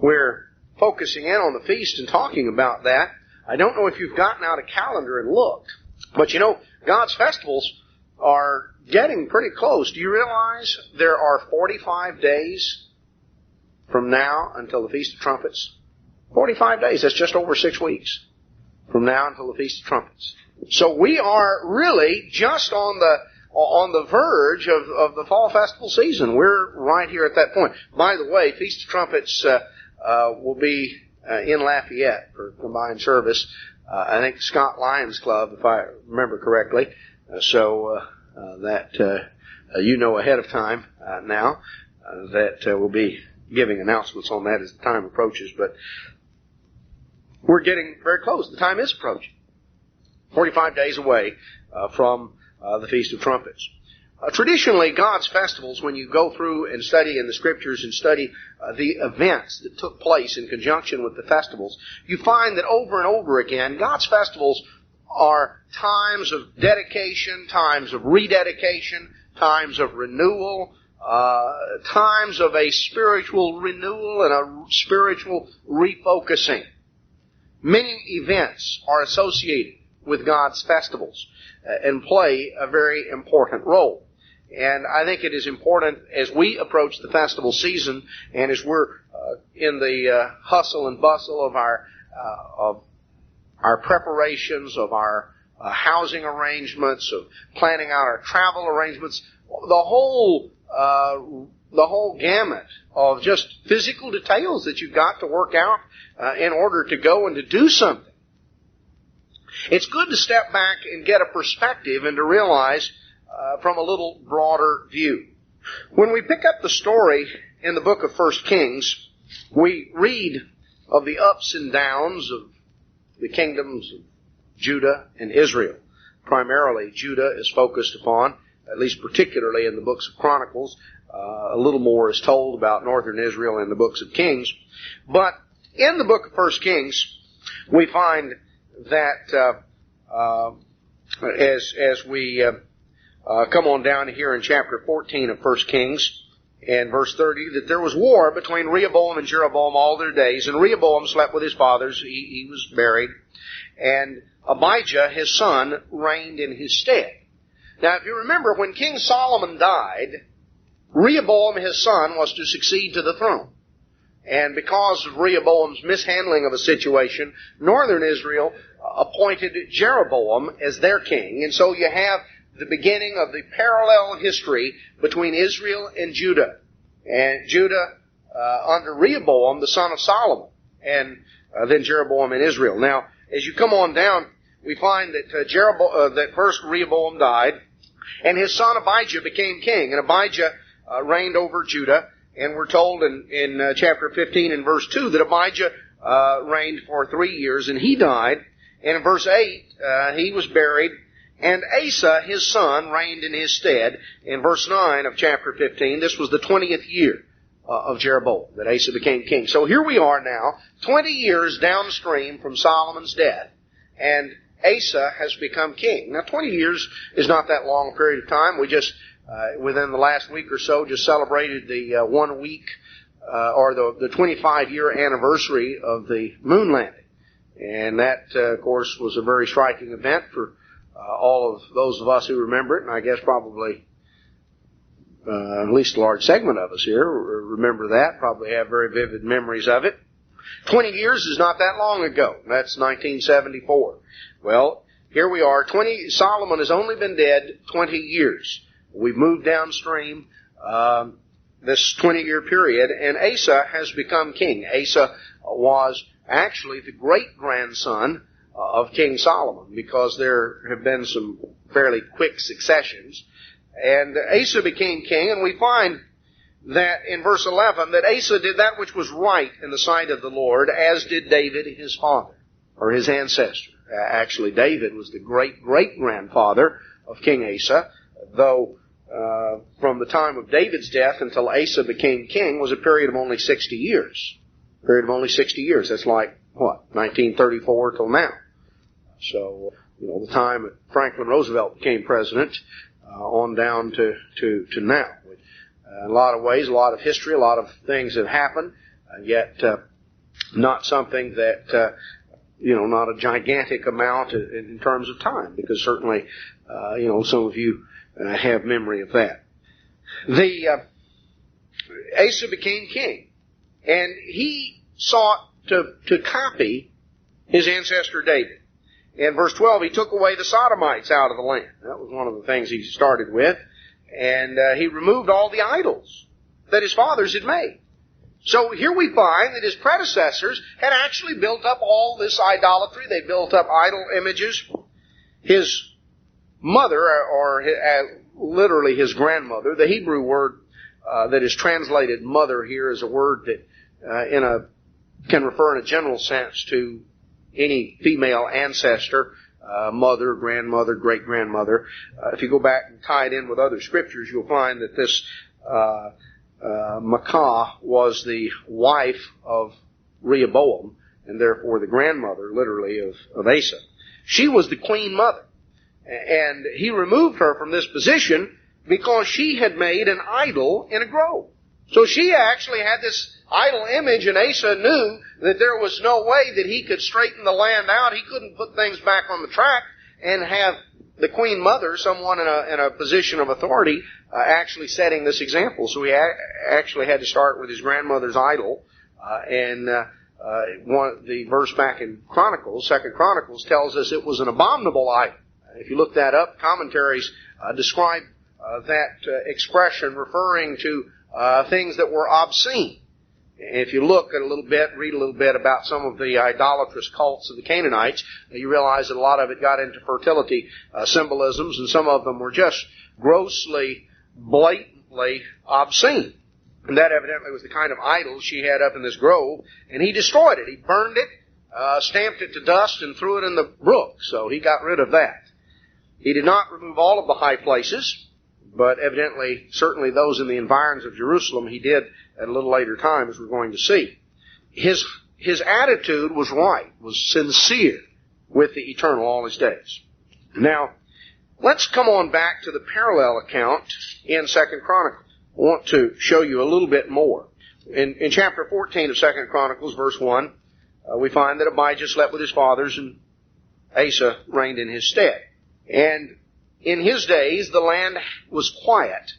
we're focusing in on the feast and talking about that. I don't know if you've gotten out a calendar and looked, but you know, God's festivals are getting pretty close. Do you realize there are 45 days from now until the Feast of Trumpets? 45 days, that's just over 6 weeks from now until the Feast of Trumpets. So we are really just on the verge of the fall festival season. We're right here at that point. By the way, Feast of Trumpets will be in Lafayette for combined service. I think Scott Lions Club, if I remember correctly. That you know ahead of time now that we'll be giving announcements on that as the time approaches. But we're getting very close. The time is approaching. 45 days away from the Feast of Trumpets. Traditionally, God's festivals, when you go through and study in the Scriptures and study the events that took place in conjunction with the festivals, you find that over and over again, God's festivals are times of dedication, times of rededication, times of renewal, times of a spiritual renewal and a spiritual refocusing. Many events are associated with God's festivals and play a very important role. And I think it is important as we approach the festival season and as we're in the hustle and bustle of our preparations, of our housing arrangements, of planning out our travel arrangements, the whole gamut of just physical details that you've got to work out in order to go and to do something. It's good to step back and get a perspective and to realize from a little broader view. When we pick up the story in the book of 1 Kings, we read of the ups and downs of the kingdoms of Judah and Israel. Primarily, Judah is focused upon, at least particularly in the books of Chronicles. A little more is told about northern Israel in the books of Kings. But in the book of 1 Kings, we find that as we come on down here in chapter 14 of 1 Kings and verse 30, that there was war between Rehoboam and Jeroboam all their days, and Rehoboam slept with his fathers. He was buried, and Abijah, his son, reigned in his stead. Now, if you remember, when King Solomon died, Rehoboam, his son, was to succeed to the throne. And because of Rehoboam's mishandling of a situation, northern Israel appointed Jeroboam as their king. And so you have the beginning of the parallel history between Israel and Judah. And Judah under Rehoboam, the son of Solomon, and then Jeroboam in Israel. Now, as you come on down, we find that that first Rehoboam died, and his son Abijah became king. And Abijah reigned over Judah. And we're told in chapter 15 and verse 2 that Abijah reigned for 3 years, and he died. And in verse 8, he was buried, and Asa, his son, reigned in his stead. In verse 9 of chapter 15, this was the 20th year of Jeroboam that Asa became king. So here we are now, 20 years downstream from Solomon's death, and Asa has become king. Now, 20 years is not that long a period of time. We just within the last week or so, just celebrated the 1 week or the 25-year anniversary of the moon landing. And that, of course, was a very striking event for all of those of us who remember it, and I guess probably at least a large segment of us here remember that, probably have very vivid memories of it. 20 years is not that long ago. That's 1974. Well, here we are. Solomon has only been dead 20 years. We've moved downstream this 20-year period, and Asa has become king. Asa was actually the great-grandson of King Solomon, because there have been some fairly quick successions. And Asa became king, and we find that in verse 11 that Asa did that which was right in the sight of the Lord, as did David his father, or his ancestor. Actually, David was the great-great-grandfather of King Asa, though from the time of David's death until Asa became king was a period of only 60 years. That's like, 1934 till now. So, the time that Franklin Roosevelt became president, on down to now. In a lot of ways, a lot of history, a lot of things have happened, yet not something that, not a gigantic amount in terms of time, because certainly, some of you have memory of that. Asa became king, and he sought to copy his ancestor David. In verse 12, he took away the Sodomites out of the land. That was one of the things he started with. And he removed all the idols that his fathers had made. So here we find that his predecessors had actually built up all this idolatry. They built up idol images. His mother, or literally his grandmother, the Hebrew word that is translated mother here is a word that can refer in a general sense to any female ancestor, mother, grandmother, great-grandmother. If you go back and tie it in with other scriptures, you'll find that this Maacah was the wife of Rehoboam, and therefore the grandmother, literally, of Asa. She was the queen mother. And he removed her from this position because she had made an idol in a grove. So she actually had this idol image, and Asa knew that there was no way that he could straighten the land out. He couldn't put things back on the track and have the queen mother, someone in a position of authority, actually setting this example. So he actually had to start with his grandmother's idol. The verse back in Chronicles, 2 Chronicles, tells us it was an abominable idol. If you look that up, commentaries describe that expression referring to things that were obscene. If you look at a little bit, read a little bit about some of the idolatrous cults of the Canaanites, you realize that a lot of it got into fertility symbolisms, and some of them were just grossly, blatantly obscene. And that evidently was the kind of idol she had up in this grove, and he destroyed it. He burned it, stamped it to dust, and threw it in the brook. So he got rid of that. He did not remove all of the high places, but evidently, certainly those in the environs of Jerusalem, he did at a little later time, as we're going to see. His attitude was right, was sincere with the Eternal all his days. Now, let's come on back to the parallel account in 2 Chronicles. I want to show you a little bit more. In chapter 14 of 2 Chronicles, verse 1, we find that Abijah slept with his fathers and Asa reigned in his stead. And in his days, the land was quiet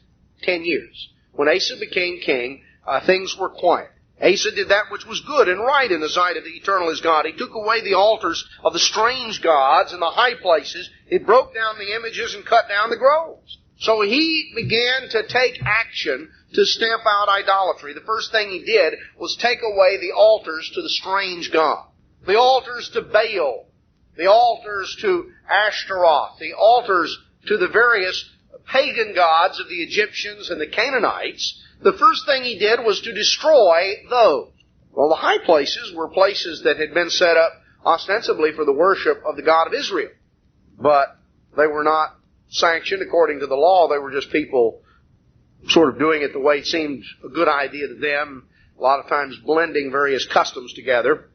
10 years. When Asa became king, things were quiet. Asa did that which was good and right in the sight of the Eternal his God. He took away the altars of the strange gods and the high places. He broke down the images and cut down the groves. So he began to take action to stamp out idolatry. The first thing he did was take away the altars to the strange god, the altars to Baal, the altars to Ashtaroth, the altars to the various pagan gods of the Egyptians and the Canaanites. The first thing he did was to destroy those. Well, the high places were places that had been set up ostensibly for the worship of the God of Israel. But they were not sanctioned according to the law. They were just people sort of doing it the way it seemed a good idea to them, a lot of times blending various customs together.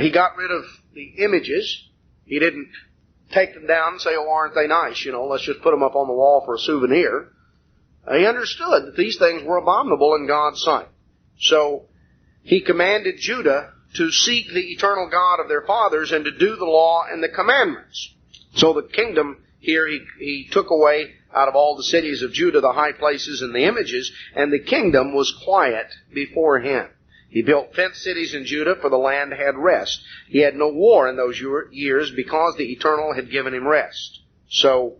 He got rid of the images. He didn't take them down and say, oh, aren't they nice? Let's just put them up on the wall for a souvenir. He understood that these things were abominable in God's sight. So he commanded Judah to seek the eternal God of their fathers and to do the law and the commandments. So the kingdom here, he took away out of all the cities of Judah the high places and the images, and the kingdom was quiet before him. He built fenced cities in Judah, for the land had rest. He had no war in those years because the Eternal had given him rest. So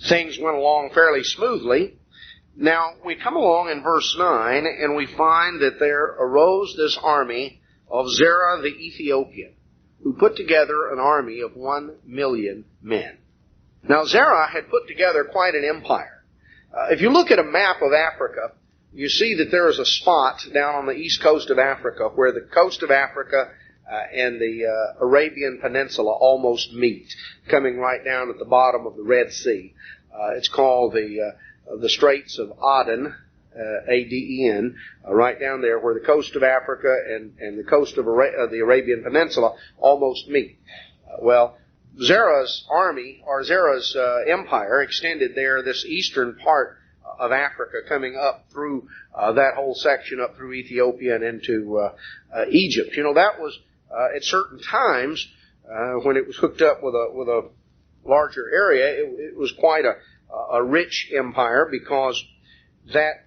things went along fairly smoothly. Now, we come along in verse 9, and we find that there arose this army of Zerah the Ethiopian, who put together an army of 1,000,000 men. Now, Zerah had put together quite an empire. If you look at a map of Africa, you see that there is a spot down on the east coast of Africa where the coast of Africa and the Arabian Peninsula almost meet, coming right down at the bottom of the Red Sea. It's called the Straits of Aden, A-D-E-N, right down there where the coast of Africa and the coast of the Arabian Peninsula almost meet. Zerah's army, or Zerah's empire, extended there, this eastern part of Africa, coming up through that whole section up through Ethiopia and into Egypt. You know, that was at certain times when it was hooked up with a larger area, it was quite a rich empire because that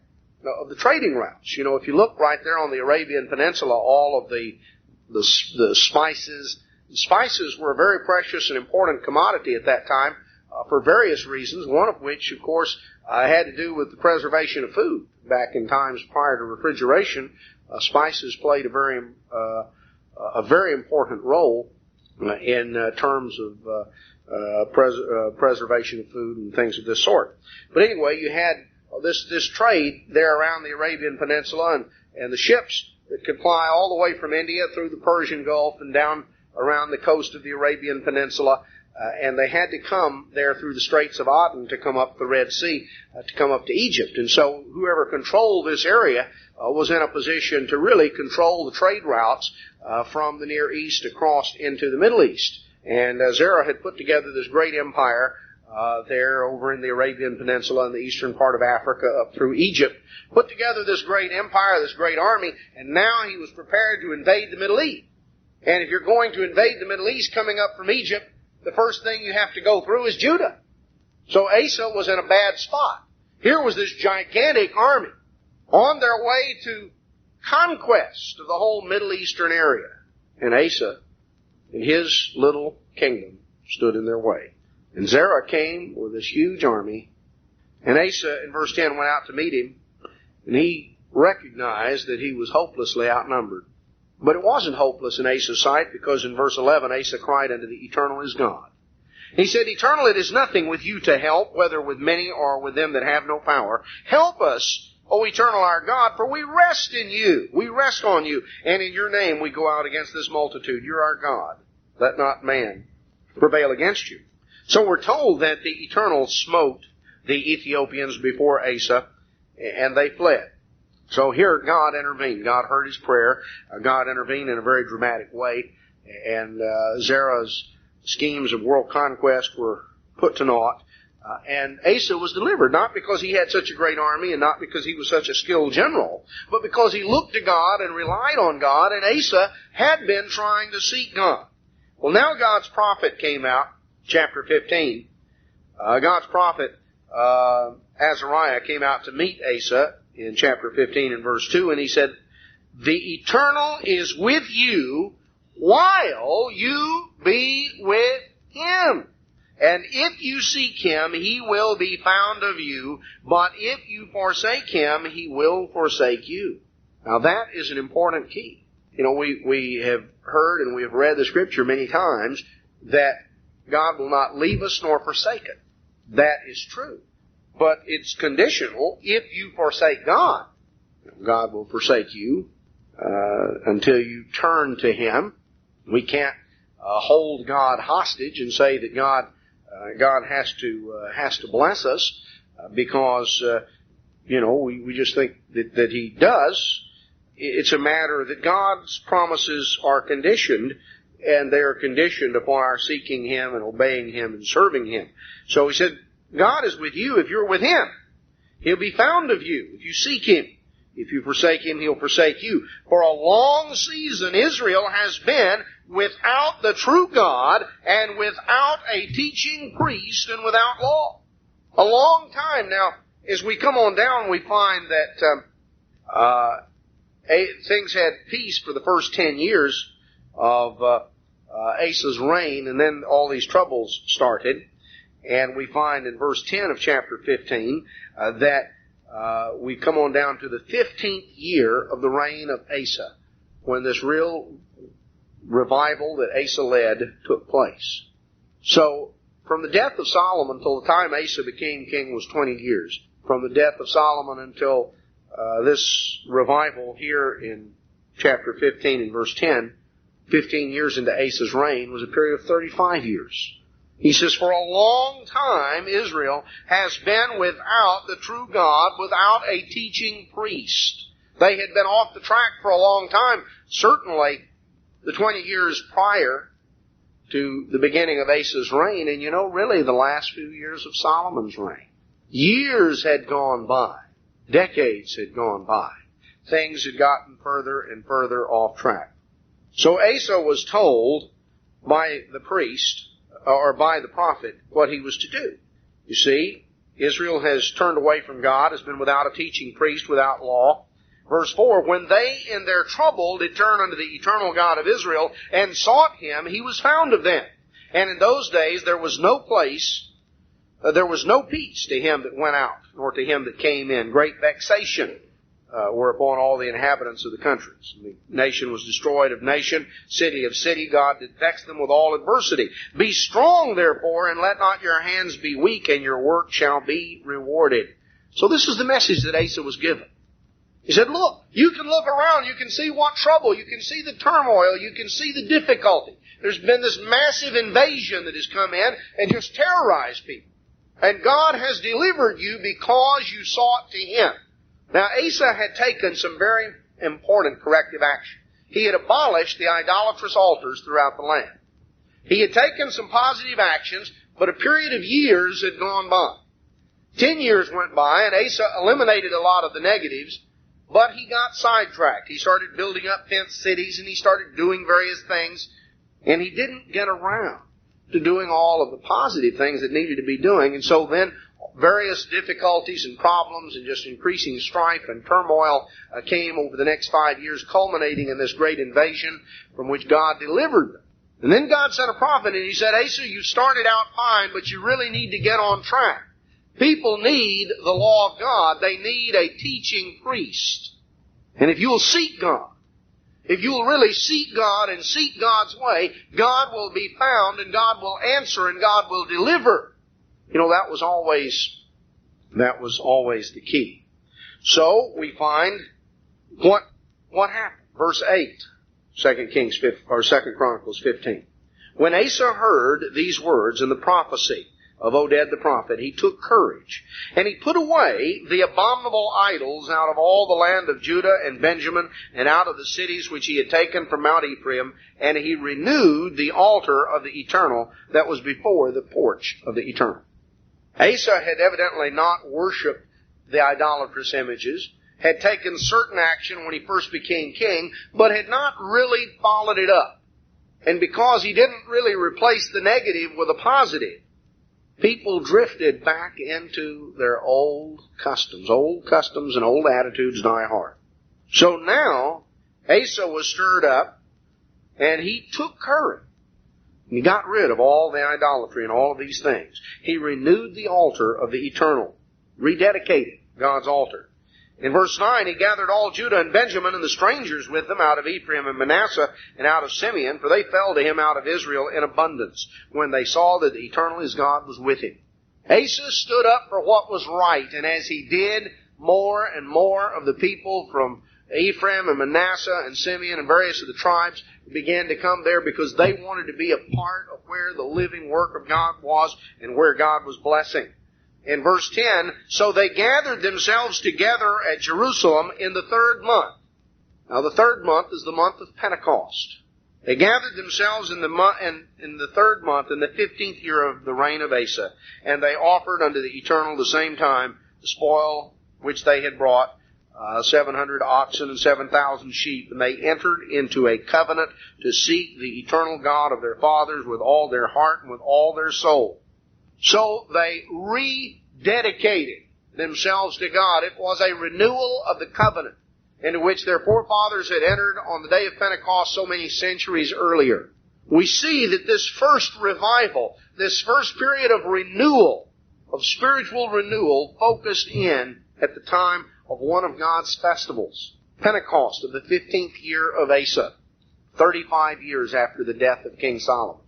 of the trading routes. You know, if you look right there on the Arabian Peninsula, all of the spices. Spices were a very precious and important commodity at that time for various reasons, one of which, of course, had to do with the preservation of food. Back in times prior to refrigeration, spices played a very important role in terms of preservation of food and things of this sort. But anyway, you had this trade there around the Arabian Peninsula and the ships that could fly all the way from India through the Persian Gulf and down around the coast of the Arabian Peninsula, and they had to come there through the Straits of Aden to come up the Red Sea, to come up to Egypt. And so whoever controlled this area was in a position to really control the trade routes from the Near East across into the Middle East. And Zerah had put together this great empire there over in the Arabian Peninsula in the eastern part of Africa up through Egypt, put together this great empire, this great army, and now he was prepared to invade the Middle East. And if you're going to invade the Middle East coming up from Egypt, the first thing you have to go through is Judah. So Asa was in a bad spot. Here was this gigantic army on their way to conquest of the whole Middle Eastern area. And Asa and his little kingdom stood in their way. And Zerah came with this huge army. And Asa, in verse 10, went out to meet him. And he recognized that he was hopelessly outnumbered. But it wasn't hopeless in Asa's sight, because in verse 11, Asa cried unto the Eternal his God. He said, Eternal, it is nothing with you to help, whether with many or with them that have no power. Help us, O Eternal our God, for we rest in you. We rest on you, and in your name we go out against this multitude. You're our God. Let not man prevail against you. So we're told that the Eternal smote the Ethiopians before Asa, and they fled. So here God intervened. God heard his prayer. God intervened in a very dramatic way. And Zerah's schemes of world conquest were put to naught. And Asa was delivered, not because he had such a great army and not because he was such a skilled general, but because he looked to God and relied on God, and Asa had been trying to seek God. Well, now God's prophet came out, chapter 15. God's prophet Azariah came out to meet Asa in chapter 15 and verse 2, and he said, The Eternal is with you while you be with Him. And if you seek Him, He will be found of you. But if you forsake Him, He will forsake you. Now that is an important key. You know, we have heard and we have read the Scripture many times that God will not leave us nor forsake us. That is true. But it's conditional. If you forsake God, God will forsake you until you turn to Him. We can't hold God hostage and say that God has to bless us because we just think that He does. It's a matter that God's promises are conditioned, and they are conditioned upon our seeking Him and obeying Him and serving Him. So He said, God is with you if you're with Him. He'll be found of you if you seek Him. If you forsake Him, He'll forsake you. For a long season, Israel has been without the true God and without a teaching priest and without law. A long time. Now, as we come on down, we find that things had peace for the first 10 years of Asa's reign, and then all these troubles started. And we find in verse 10 of chapter 15 that we come on down to the 15th year of the reign of Asa, when this real revival that Asa led took place. So, from the death of Solomon until the time Asa became king was 20 years. From the death of Solomon until this revival here in chapter 15 and verse 10, 15 years into Asa's reign was a period of 35 years. He says, for a long time Israel has been without the true God, without a teaching priest. They had been off the track for a long time. Certainly the 20 years prior to the beginning of Asa's reign, and really the last few years of Solomon's reign. Years had gone by. Decades had gone by. Things had gotten further and further off track. So Asa was told by the priest, or by the prophet, what he was to do. You see, Israel has turned away from God, has been without a teaching priest, without law. Verse 4, when they in their trouble did turn unto the eternal God of Israel and sought Him, He was found of them. And in those days there was no peace to him that went out, nor to him that came in. Great vexation were upon all the inhabitants of the countries. The nation was destroyed of nation, city of city. God did vex them with all adversity. Be strong, therefore, and let not your hands be weak, and your work shall be rewarded. So this is the message that Asa was given. He said, look, you can look around, you can see what trouble, you can see the turmoil, you can see the difficulty. There's been this massive invasion that has come in and just terrorized people. And God has delivered you because you sought to Him. Now, Asa had taken some very important corrective action. He had abolished the idolatrous altars throughout the land. He had taken some positive actions, but a period of years had gone by. 10 years went by, and Asa eliminated a lot of the negatives, but he got sidetracked. He started building up fenced cities, and he started doing various things, and he didn't get around to doing all of the positive things that needed to be doing. And so then various difficulties and problems and just increasing strife and turmoil came over the next 5 years, culminating in this great invasion from which God delivered them. And then God sent a prophet, and He said, Asa, you started out fine, but you really need to get on track. People need the law of God. They need a teaching priest. And if you'll seek God, if you'll really seek God and seek God's way, God will be found and God will answer and God will deliver. You know, that was always the key. So we find what happened. Verse 8, 2 Chronicles 15. When Asa heard these words and the prophecy of Oded the prophet, he took courage, and he put away the abominable idols out of all the land of Judah and Benjamin, and out of the cities which he had taken from Mount Ephraim, and he renewed the altar of the Eternal that was before the porch of the Eternal. Asa had evidently not worshipped the idolatrous images, had taken certain action when he first became king, but had not really followed it up. And because he didn't really replace the negative with a positive, people drifted back into their old customs. Old customs and old attitudes die hard. So now, Asa was stirred up, and he took courage. He got rid of all the idolatry and all of these things. He renewed the altar of the Eternal, rededicated God's altar. In verse 9, he gathered all Judah and Benjamin and the strangers with them out of Ephraim and Manasseh and out of Simeon, for they fell to him out of Israel in abundance, when they saw that the Eternal his God was with him. Asa stood up for what was right, and as he did, more and more of the people from Ephraim and Manasseh and Simeon and various of the tribes began to come there because they wanted to be a part of where the living work of God was and where God was blessing. In verse 10, so they gathered themselves together at Jerusalem in the 3rd month. Now the 3rd month is the month of Pentecost. They gathered themselves in the 3rd month, in the 15th year of the reign of Asa, and they offered unto the Eternal the same time the spoil which they had brought, 700 oxen and 7,000 sheep, and they entered into a covenant to seek the eternal God of their fathers with all their heart and with all their soul. So they rededicated themselves to God. It was a renewal of the covenant into which their forefathers had entered on the day of Pentecost so many centuries earlier. We see that this first revival, this first period of renewal, of spiritual renewal, focused in at the time of one of God's festivals, Pentecost of the 15th year of Asa, 35 years after the death of King Solomon.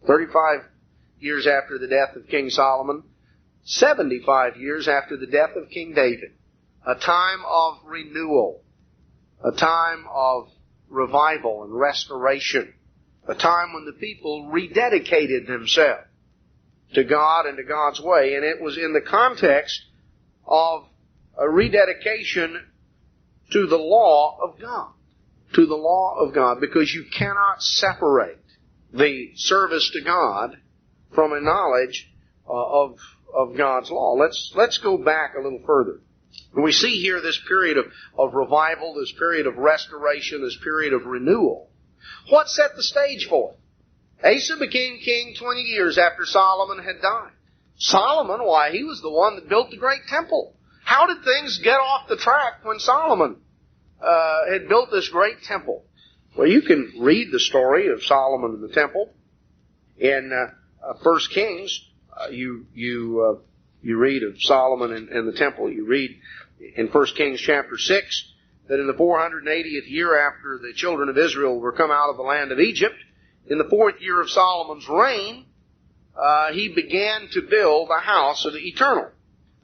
35 years after the death of King Solomon, 75 years after the death of King David. A time of renewal, a time of revival and restoration, a time when the people rededicated themselves to God and to God's way, and it was in the context of a rededication to the law of God. To the law of God, because you cannot separate the service to God from a knowledge of of God's law. Let's go back a little further. We see here this period of revival, this period of restoration, this period of renewal. What set the stage for it? Asa became king 20 years after Solomon had died. Solomon, why, he was the one that built the great temple. How did things get off the track when Solomon had built this great temple? Well, you can read the story of Solomon and the temple in 1 Kings. You read of Solomon and the temple. You read in 1 Kings chapter 6 that in the 480th year after the children of Israel were come out of the land of Egypt, in the 4th year of Solomon's reign, he began to build the house of the Eternal.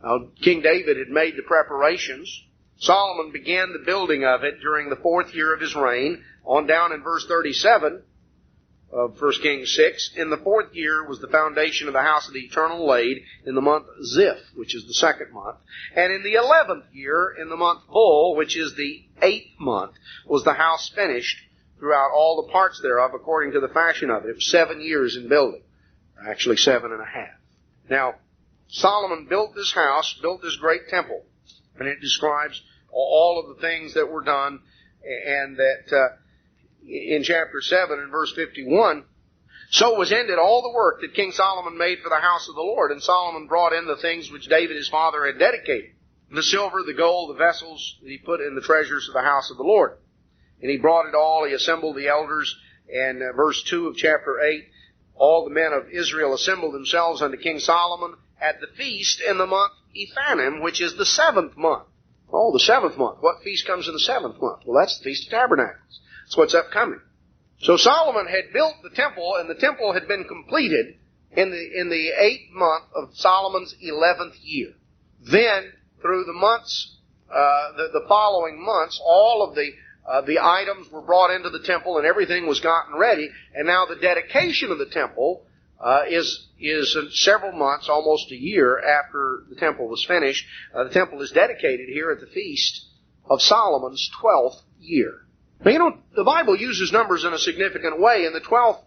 Now, King David had made the preparations. Solomon began the building of it during the 4th year of his reign. On down in verse 37 of 1 Kings 6, in the 4th year was the foundation of the house of the Eternal laid in the month Ziph, which is the 2nd month. And in the 11th year, in the month Bul, which is the 8th month, was the house finished throughout all the parts thereof according to the fashion of it. It was 7 years in building. Actually 7.5. Now, Solomon built this house, built this great temple, and it describes all of the things that were done, and that in chapter 7 and verse 51, so was ended all the work that King Solomon made for the house of the Lord, and Solomon brought in the things which David his father had dedicated, the silver, the gold, the vessels that he put in the treasures of the house of the Lord. And he brought it all, he assembled the elders, and verse 2 of chapter 8, all the men of Israel assembled themselves unto King Solomon at the feast in the month Ethanim, which is the 7th month. Oh, the 7th month. What feast comes in the 7th month? Well, that's the Feast of Tabernacles. That's what's upcoming. So Solomon had built the temple, and the temple had been completed in the 8th month of Solomon's 11th year. Then, through the months, the following months, all of the items were brought into the temple, and everything was gotten ready. And now the dedication of the temple is several months, almost a year after the temple was finished. The temple is dedicated here at the feast of Solomon's 12th year. Now, the Bible uses numbers in a significant way, and the 12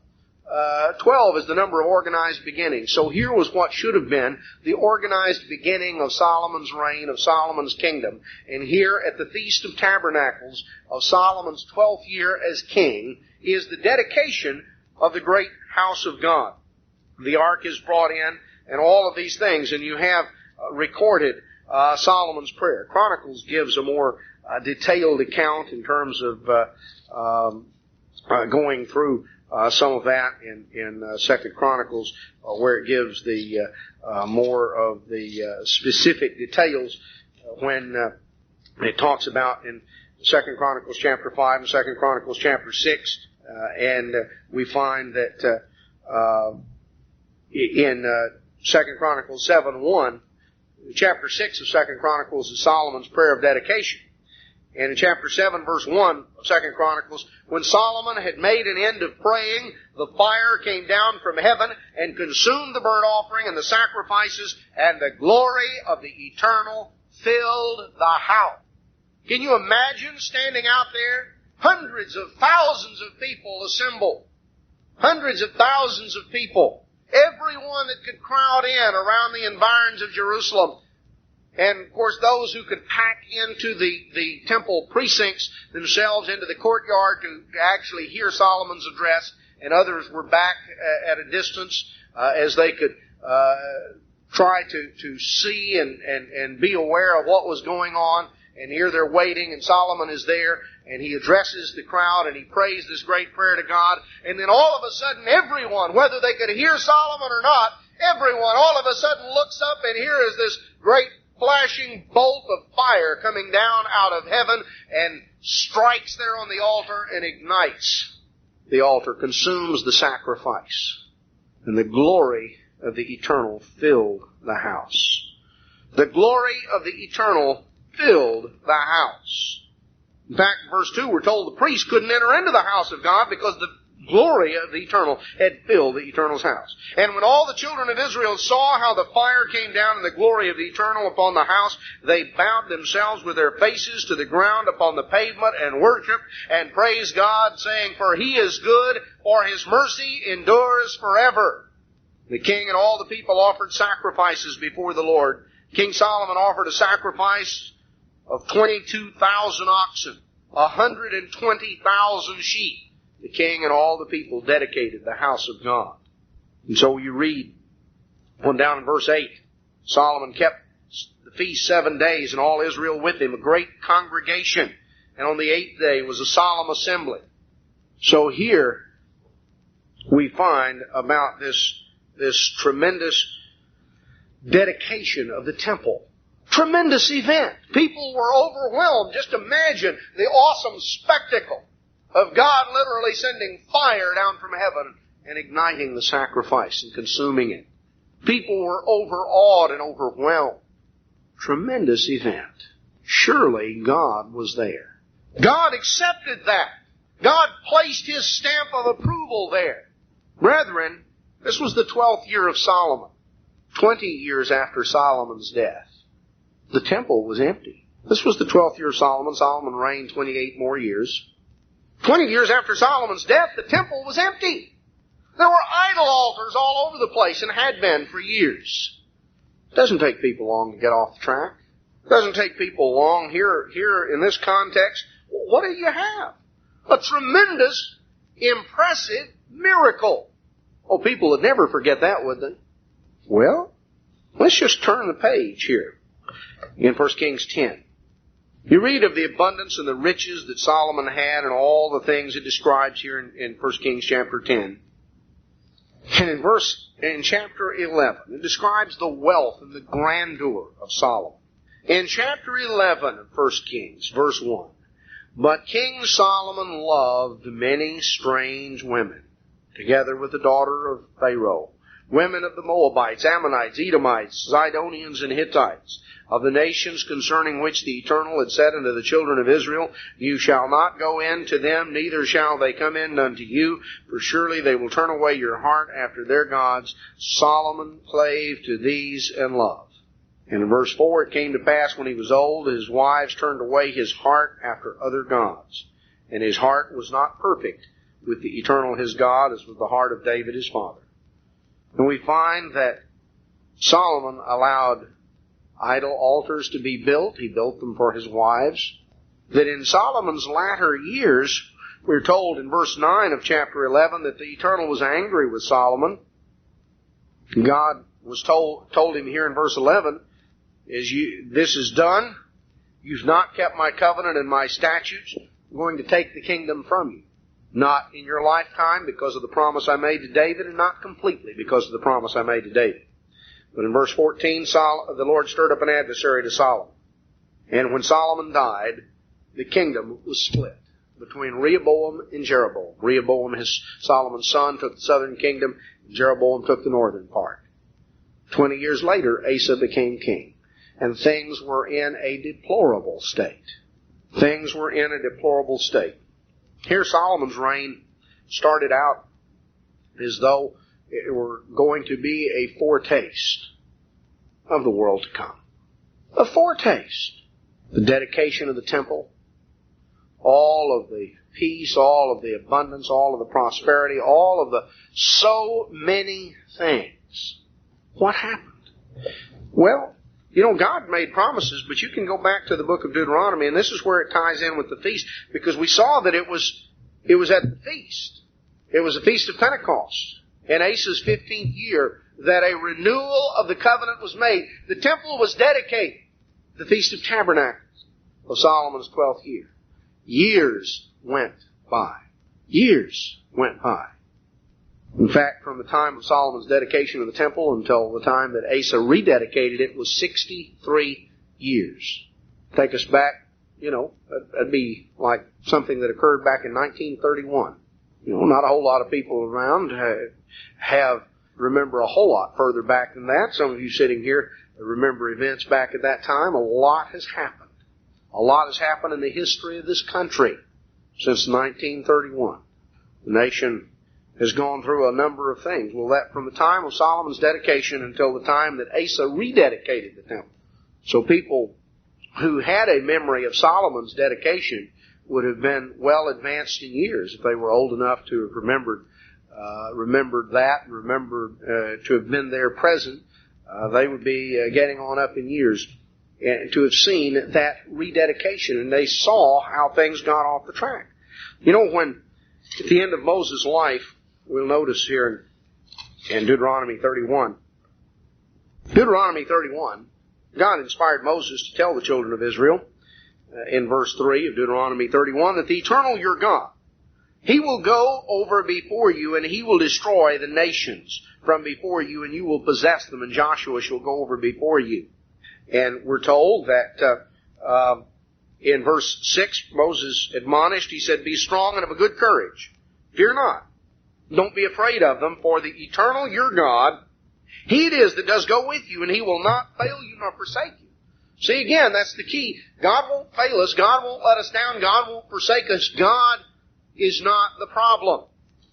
is the number of organized beginnings. So here was what should have been the organized beginning of Solomon's reign, of Solomon's kingdom. And here at the Feast of Tabernacles of Solomon's 12th year as king is the dedication of the great house of God. The ark is brought in, and all of these things, and you have recorded Solomon's prayer. Chronicles gives a more detailed account in terms of going through some of that in 2 Chronicles, where it gives the more of the specific details when it talks about in 2 Chronicles chapter 5 and 2 Chronicles chapter 6, and we find that in 2 Chronicles 7:1, chapter 6 of 2 Chronicles is Solomon's prayer of dedication. And in chapter 7, verse 1 of 2 Chronicles, when Solomon had made an end of praying, the fire came down from heaven and consumed the burnt offering and the sacrifices, and the glory of the Eternal filled the house. Can you imagine standing out there? Hundreds of thousands of people assembled. Hundreds of thousands of people. Everyone that could crowd in around the environs of Jerusalem. And, of course, those who could pack into the temple precincts themselves into the courtyard to actually hear Solomon's address, and others were back at a distance as they could try to see and be aware of what was going on. And here they're waiting, and Solomon is there, and he addresses the crowd, and he prays this great prayer to God. And then all of a sudden, everyone, whether they could hear Solomon or not, everyone all of a sudden looks up, and here is this great flashing bolt of fire coming down out of heaven and strikes there on the altar and ignites the altar, consumes the sacrifice. And the glory of the Eternal filled the house. The glory of the Eternal filled the house. In fact, in verse 2, we're told the priest couldn't enter into the house of God because the glory of the Eternal had filled the Eternal's house. And when all the children of Israel saw how the fire came down and the glory of the Eternal upon the house, they bowed themselves with their faces to the ground upon the pavement and worshiped and praised God, saying, "For He is good, for His mercy endures forever." The king and all the people offered sacrifices before the Lord. King Solomon offered a sacrifice of 22,000 oxen, 120,000 sheep. The king and all the people dedicated the house of God. And so you read on down in verse 8, Solomon kept the feast 7 days, and all Israel with him, a great congregation. And on the 8th day was a solemn assembly. So here we find about this tremendous dedication of the temple. Tremendous event. People were overwhelmed. Just imagine the awesome spectacle of God literally sending fire down from heaven and igniting the sacrifice and consuming it. People were overawed and overwhelmed. Tremendous event. Surely God was there. God accepted that. God placed His stamp of approval there. Brethren, this was the 12th year of Solomon, 20 years after Solomon's death. The temple was empty. This was the 12th year of Solomon. Solomon reigned 28 more years. 20 years after Solomon's death, the temple was empty. There were idol altars all over the place and had been for years. It doesn't take people long to get off the track. It doesn't take people long here in this context. What do you have? A tremendous, impressive miracle. Oh, people would never forget that, would they? Well, let's just turn the page here in 1 Kings 10. You read of the abundance and the riches that Solomon had and all the things it describes here in 1 Kings chapter 10. And in chapter 11, it describes the wealth and the grandeur of Solomon. In chapter 11 of 1 Kings, verse 1, but King Solomon loved many strange women, together with the daughter of Pharaoh, women of the Moabites, Ammonites, Edomites, Zidonians, and Hittites, of the nations concerning which the Eternal had said unto the children of Israel, you shall not go in to them, neither shall they come in unto you, for surely they will turn away your heart after their gods. Solomon clave to these and love. And in verse 4, it came to pass when he was old, his wives turned away his heart after other gods, and his heart was not perfect with the Eternal his God, as was the heart of David his father. And we find that Solomon allowed idol altars to be built. He built them for his wives. That in Solomon's latter years, we're told in verse 9 of chapter 11 that the Eternal was angry with Solomon. God was told him here in verse 11, this is done. You've not kept my covenant and my statutes. I'm going to take the kingdom from you. Not in your lifetime because of the promise I made to David, and not completely because of the promise I made to David. But in verse 14, the Lord stirred up an adversary to Solomon. And when Solomon died, the kingdom was split between Rehoboam and Jeroboam. Rehoboam, Solomon's son, took the southern kingdom. Jeroboam took the northern part. 20 years later, Asa became king. And things were in a deplorable state. Things were in a deplorable state. Here Solomon's reign started out as though it were going to be a foretaste of the world to come. A foretaste. The dedication of the temple, all of the peace, all of the abundance, all of the prosperity, all of the so many things. What happened? Well, God made promises, but you can go back to the book of Deuteronomy, and this is where it ties in with the feast, because we saw that it was at the feast. It was a feast of Pentecost. In Asa's 15th year, that a renewal of the covenant was made. The temple was dedicated. The Feast of Tabernacles of Solomon's 12th year. Years went by. Years went by. In fact, from the time of Solomon's dedication of the temple until the time that Asa rededicated it was 63 years. Take us back, that'd be like something that occurred back in 1931. Not a whole lot of people around remember a whole lot further back than that. Some of you sitting here remember events back at that time. A lot has happened. A lot has happened in the history of this country since 1931. The nation has gone through a number of things. Well, that from the time of Solomon's dedication until the time that Asa rededicated the temple. So people who had a memory of Solomon's dedication would have been well advanced in years if they were old enough to have remembered remembered that and remembered to have been there present, they would be getting on up in years and to have seen that rededication, and they saw how things got off the track. You know, when at the end of Moses' life, we'll notice here in Deuteronomy 31, God inspired Moses to tell the children of Israel in verse 3 of Deuteronomy 31 that the Eternal your God, He will go over before you and He will destroy the nations from before you and you will possess them, and Joshua shall go over before you. And we're told that in verse 6, Moses admonished, he said, be strong and of a good courage. Fear not. Don't be afraid of them, for the Eternal your God, He it is that does go with you, and He will not fail you nor forsake you. See, again, that's the key. God won't fail us. God won't let us down. God won't forsake us. God is not the problem.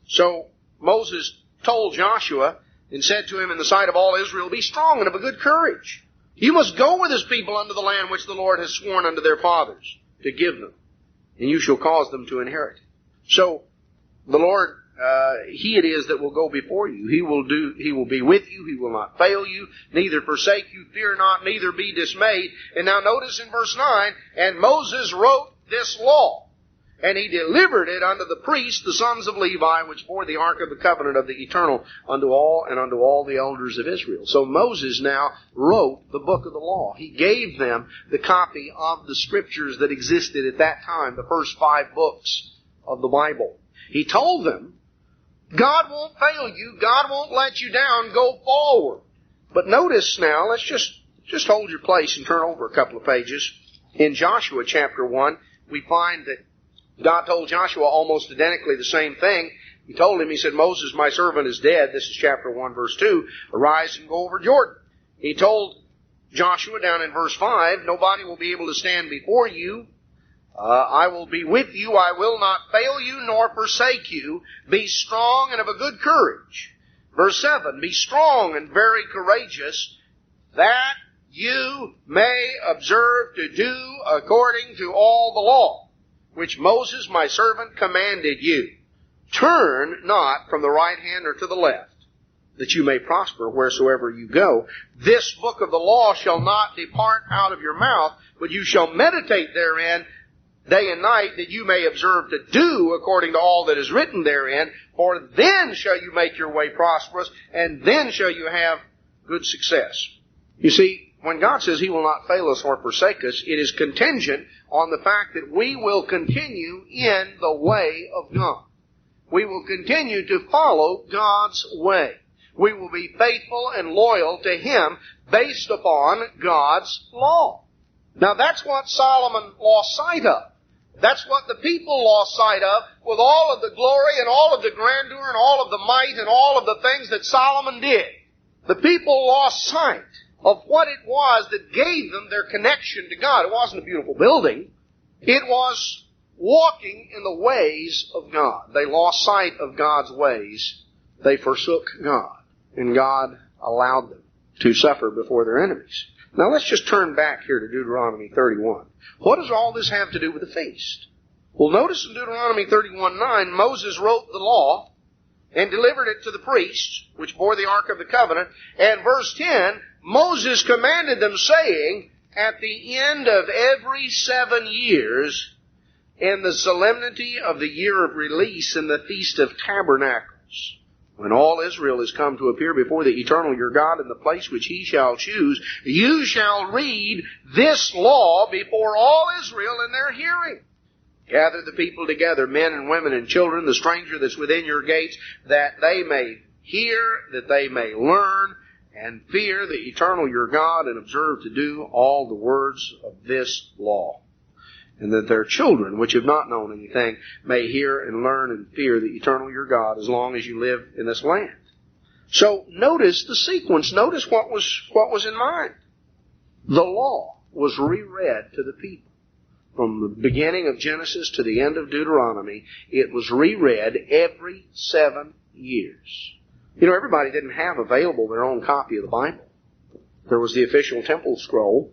So Moses told Joshua and said to him in the sight of all Israel, be strong and of a good courage. You must go with His people unto the land which the Lord has sworn unto their fathers to give them, and you shall cause them to inherit. So the Lord, He it is that will go before you. He will be with you. He will not fail you, neither forsake you. Fear not, neither be dismayed. And now notice in verse 9, and Moses wrote this law, and he delivered it unto the priests, the sons of Levi, which bore the ark of the covenant of the Eternal, unto all the elders of Israel. So Moses now wrote the book of the law. He gave them the copy of the scriptures that existed at that time, the first 5 books of the Bible. He told them, God won't fail you. God won't let you down. Go forward. But notice now, let's just hold your place and turn over a couple of pages. In Joshua chapter 1, we find that God told Joshua almost identically the same thing. He told him, He said, Moses, my servant, is dead. This is chapter 1, verse 2. Arise and go over Jordan. He told Joshua down in verse 5, nobody will be able to stand before you. I will be with you. I will not fail you nor forsake you. Be strong and of a good courage. Verse 7, be strong and very courageous, that you may observe to do according to all the law which Moses my servant commanded you. Turn not from the right hand or to the left, that you may prosper wheresoever you go. This book of the law shall not depart out of your mouth, but you shall meditate therein day and night, that you may observe to do according to all that is written therein. For then shall you make your way prosperous, and then shall you have good success. You see, when God says He will not fail us or forsake us, it is contingent on the fact that we will continue in the way of God. We will continue to follow God's way. We will be faithful and loyal to Him based upon God's law. Now that's what Solomon lost sight of. That's what the people lost sight of with all of the glory and all of the grandeur and all of the might and all of the things that Solomon did. The people lost sight of what it was that gave them their connection to God. It wasn't a beautiful building. It was walking in the ways of God. They lost sight of God's ways. They forsook God. And God allowed them to suffer before their enemies. Now let's just turn back here to Deuteronomy 31. What does all this have to do with the feast? Well, notice in Deuteronomy 31:9, Moses wrote the law and delivered it to the priests, which bore the ark of the covenant. And verse 10, Moses commanded them, saying, at the end of every 7 years, in the solemnity of the year of release in the Feast of Tabernacles, when all Israel is come to appear before the Eternal your God in the place which He shall choose, you shall read this law before all Israel in their hearing. Gather the people together, men and women and children, the stranger that's within your gates, that they may hear, that they may learn, and fear the Eternal your God, and observe to do all the words of this law. And that their children, which have not known anything, may hear and learn and fear the Eternal your God as long as you live in this land. So notice the sequence. Notice what was in mind. The law was reread to the people. From the beginning of Genesis to the end of Deuteronomy, it was reread every 7 years. You know, everybody didn't have available their own copy of the Bible. There was the official temple scroll,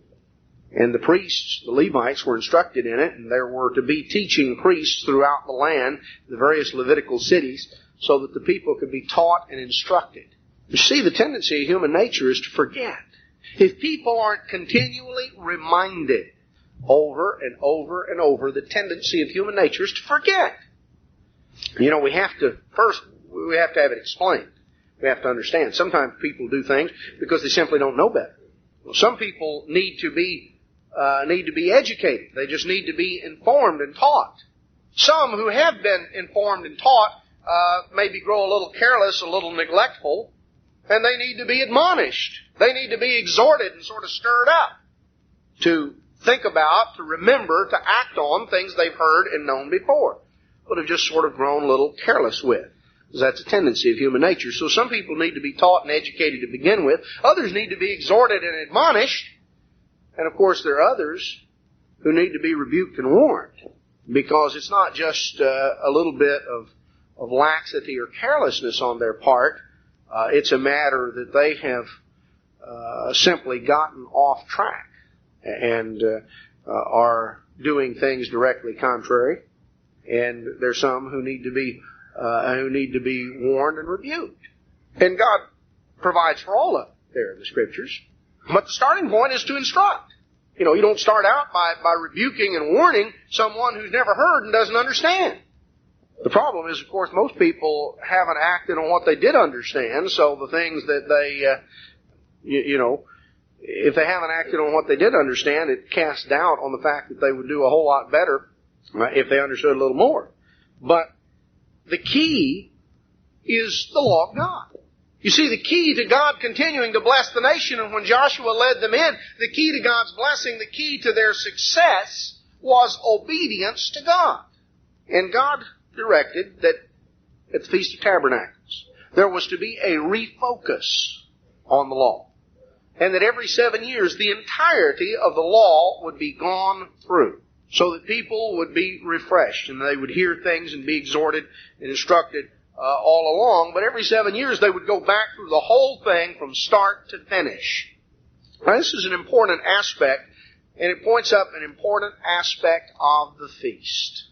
And the priests, the Levites, were instructed in it, and there were to be teaching priests throughout the land, the various Levitical cities, so that the people could be taught and instructed. You see, the tendency of human nature is to forget. If people aren't continually reminded over and over and over, the tendency of human nature is to forget. You know, we have to have it explained. We have to understand. Sometimes people do things because they simply don't know better. Some people need to be educated. They just need to be informed and taught. Some who have been informed and taught maybe grow a little careless, a little neglectful, and they need to be admonished. They need to be exhorted and sort of stirred up to think about, to remember, to act on things they've heard and known before, but have just sort of grown a little careless with. Because that's a tendency of human nature. So some people need to be taught and educated to begin with. Others need to be exhorted and admonished. And of course there are others who need to be rebuked and warned. Because it's not just a little bit of laxity or carelessness on their part. It's a matter that they have simply gotten off track and are doing things directly contrary. And there's some who need to be warned and rebuked. And God provides for all of it there in the Scriptures. But the starting point is to instruct. You know, you don't start out by rebuking and warning someone who's never heard and doesn't understand. The problem is, of course, most people haven't acted on what they did understand, so the things that they, if they haven't acted on what they did understand, it casts doubt on the fact that they would do a whole lot better if they understood a little more. But the key is the law of God. You see, the key to God continuing to bless the nation, and when Joshua led them in, the key to God's blessing, the key to their success was obedience to God. And God directed that at the Feast of Tabernacles, there was to be a refocus on the law. And that every 7 years, the entirety of the law would be gone through, so that people would be refreshed and they would hear things and be exhorted and instructed all along. But every 7 years they would go back through the whole thing from start to finish. Now, this is an important aspect, and it points up an important aspect of the feast.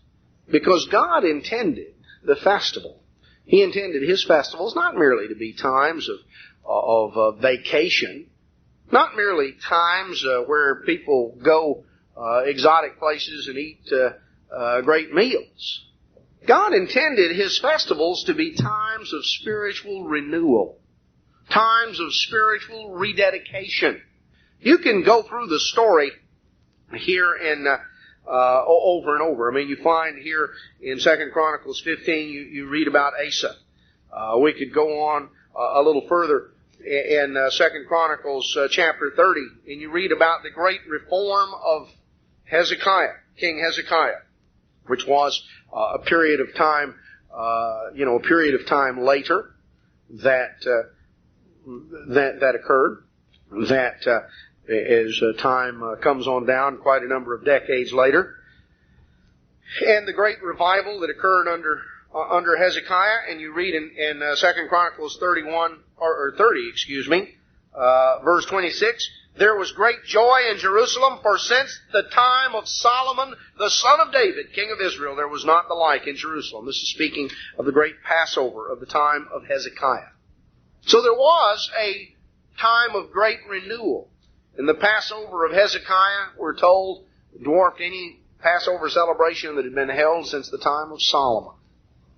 Because God intended the festival. He intended His festivals not merely to be times of vacation, not merely times where people go exotic places and eat great meals. God intended His festivals to be times of spiritual renewal, times of spiritual rededication. You can go through the story here in over and over. I mean, you find here in 2 Chronicles 15, you read about Asa. We could go on a little further in 2 Chronicles chapter 30, and you read about the great reform of Hezekiah, King Hezekiah, which was a period of time, a period of time later that occurred. That as time comes on down, quite a number of decades later, and the great revival that occurred under Hezekiah, and you read in 2 Chronicles 30, verse 26. There was great joy in Jerusalem, for since the time of Solomon, the son of David, king of Israel, there was not the like in Jerusalem. This is speaking of the great Passover of the time of Hezekiah. So there was a time of great renewal. And the Passover of Hezekiah, we're told, dwarfed any Passover celebration that had been held since the time of Solomon.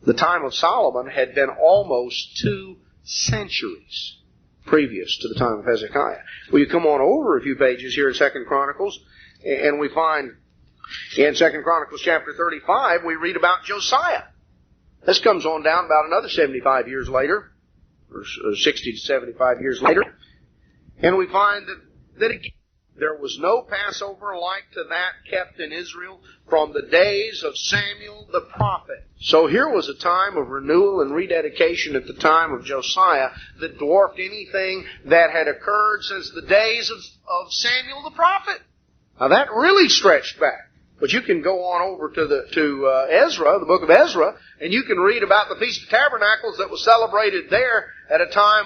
The time of Solomon had been almost 2 centuries previous to the time of Hezekiah. Well, you come on over a few pages here in 2 Chronicles, and we find in 2 Chronicles chapter 35, we read about Josiah. This comes on down about another 75 years later, or 60 to 75 years later, and we find that again, there was no Passover like to that kept in Israel from the days of Samuel the prophet. So here was a time of renewal and rededication at the time of Josiah that dwarfed anything that had occurred since the days of Samuel the prophet. Now that really stretched back. But you can go on over to Ezra, the book of Ezra, and you can read about the Feast of Tabernacles that was celebrated there at a time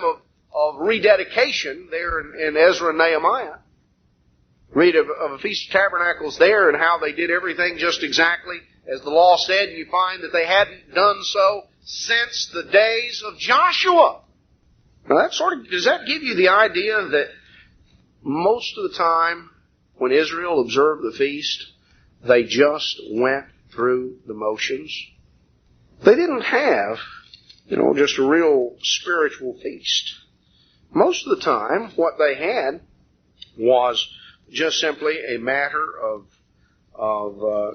of rededication there in Ezra and Nehemiah. Read of a Feast of Tabernacles there and how they did everything just exactly as the law said, and you find that they hadn't done so since the days of Joshua. Now does that give you the idea that most of the time when Israel observed the feast, they just went through the motions? They didn't have, just a real spiritual feast. Most of the time, what they had was just simply a matter of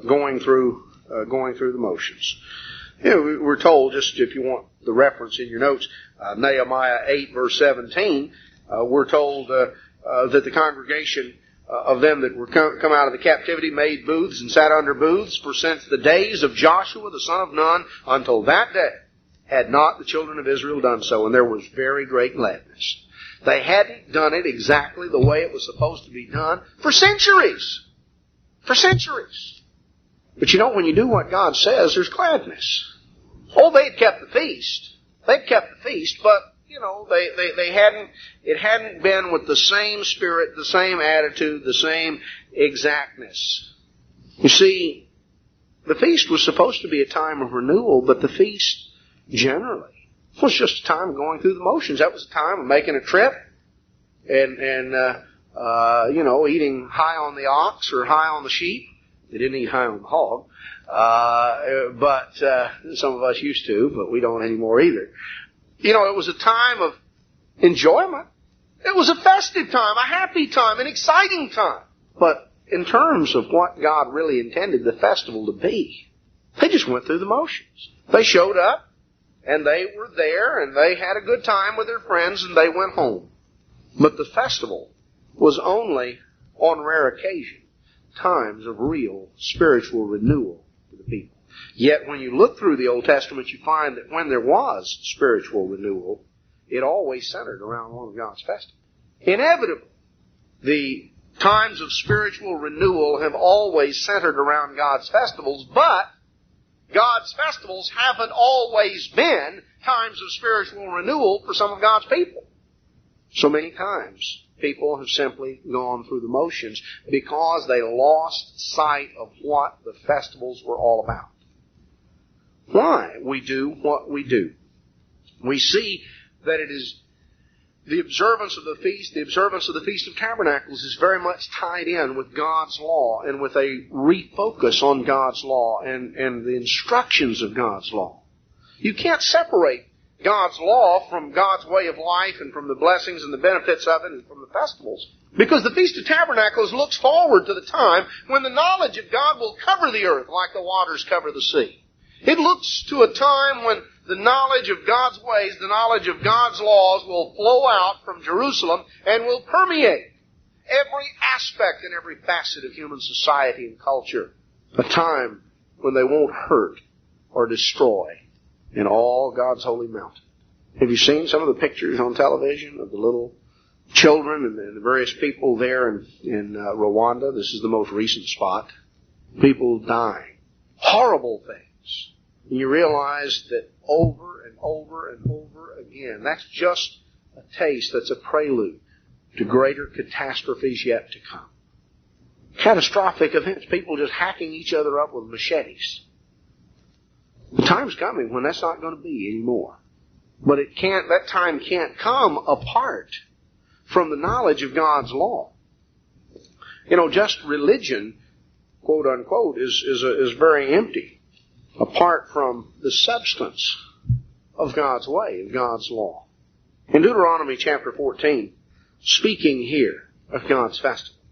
going through the motions. We're told, just if you want the reference in your notes, Nehemiah 8 verse 17, we're told that the congregation of them that were come out of the captivity made booths and sat under booths, for since the days of Joshua the son of Nun until that day had not the children of Israel done so, and there was very great gladness. They hadn't done it exactly the way it was supposed to be done for centuries. For centuries. But when you do what God says, there's gladness. Oh, they'd kept the feast. They'd kept the feast, but, it hadn't been with the same spirit, the same attitude, the same exactness. You see, the feast was supposed to be a time of renewal, but the feast generally was just a time of going through the motions. That was a time of making a trip and eating high on the ox or high on the sheep. They didn't eat high on the hog. But some of us used to, but we don't anymore either. It was a time of enjoyment. It was a festive time, a happy time, an exciting time. But in terms of what God really intended the festival to be, they just went through the motions. They showed up, and they were there, and they had a good time with their friends, and they went home. But the festival was only, on rare occasion, times of real spiritual renewal for the people. Yet when you look through the Old Testament, you find that when there was spiritual renewal, it always centered around one of God's festivals. Inevitably, the times of spiritual renewal have always centered around God's festivals, but God's festivals haven't always been times of spiritual renewal for some of God's people. So many times, people have simply gone through the motions because they lost sight of what the festivals were all about. Why we do what we do. We see that it is the observance of the feast, the observance of the Feast of Tabernacles is very much tied in with God's law and with a refocus on God's law and the instructions of God's law. You can't separate God's law from God's way of life and from the blessings and the benefits of it and from the festivals. Because the Feast of Tabernacles looks forward to the time when the knowledge of God will cover the earth like the waters cover the sea. It looks to a time when the knowledge of God's ways, the knowledge of God's laws will flow out from Jerusalem and will permeate every aspect and every facet of human society and culture. A time when they won't hurt or destroy in all God's holy mountain. Have you seen some of the pictures on television of the little children and the various people there in Rwanda? This is the most recent spot. People dying. Horrible things. And you realize that over and over and over again, that's just a taste, that's a prelude to greater catastrophes yet to come. Catastrophic events, people just hacking each other up with machetes. The time's coming when that's not going to be anymore. But that time can't come apart from the knowledge of God's law. Just religion, quote unquote, is very empty apart from the substance of God's way, of God's law. In Deuteronomy chapter 14, speaking here of God's festival,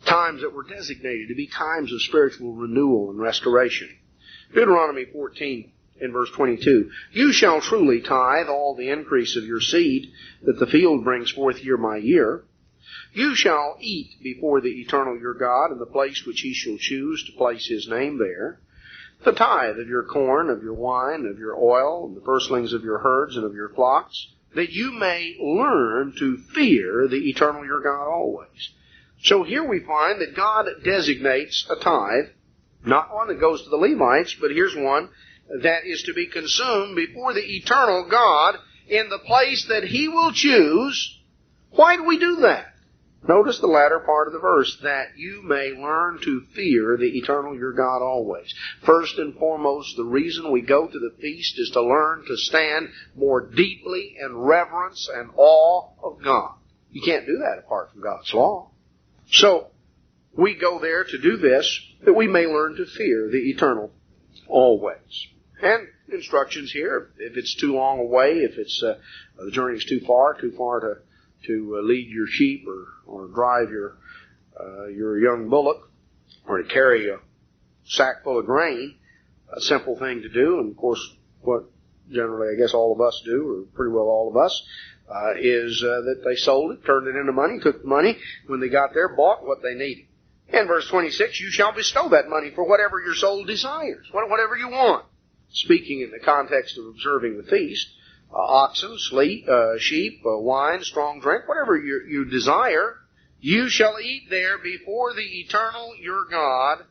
times that were designated to be times of spiritual renewal and restoration. Deuteronomy 14 in verse 22, "You shall truly tithe all the increase of your seed that the field brings forth year by year. You shall eat before the eternal your God in the place which he shall choose to place his name there. The tithe of your corn, of your wine, of your oil, and the firstlings of your herds and of your flocks, that you may learn to fear the eternal your God always." So here we find that God designates a tithe, not one that goes to the Levites, but here's one that is to be consumed before the eternal God in the place that he will choose. Why do we do that? Notice the latter part of the verse, that you may learn to fear the eternal your God always. First and foremost, the reason we go to the feast is to learn to stand more deeply in reverence and awe of God. You can't do that apart from God's law. So, we go there to do this, that we may learn to fear the eternal always. And instructions here, if it's too long away, if it's the journey's too far to lead your sheep or drive your young bullock, or to carry a sack full of grain, a simple thing to do, and of course what generally I guess all of us do, or pretty well all of us, is that they sold it, turned it into money, took the money, when they got there, bought what they needed. In verse 26, you shall bestow that money for whatever your soul desires, whatever you want. Speaking in the context of observing the feast, oxen, sheep, wine, strong drink, whatever you desire, you shall eat there before the eternal your God,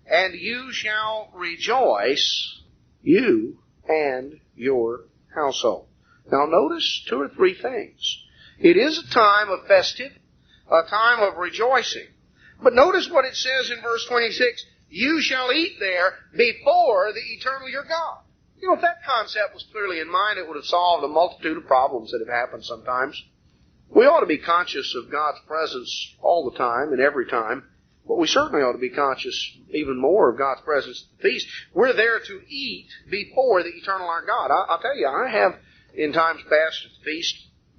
and you shall rejoice, you and your household. Now notice 2 or 3 things. It is a time of festive, a time of rejoicing. But notice what it says in verse 26, you shall eat there before the eternal your God. You know, if that concept was clearly in mind, it would have solved a multitude of problems that have happened sometimes. We ought to be conscious of God's presence all the time and every time, but we certainly ought to be conscious even more of God's presence at the feast. We're there to eat before the eternal our God. I'll tell you, I have in times past at the feast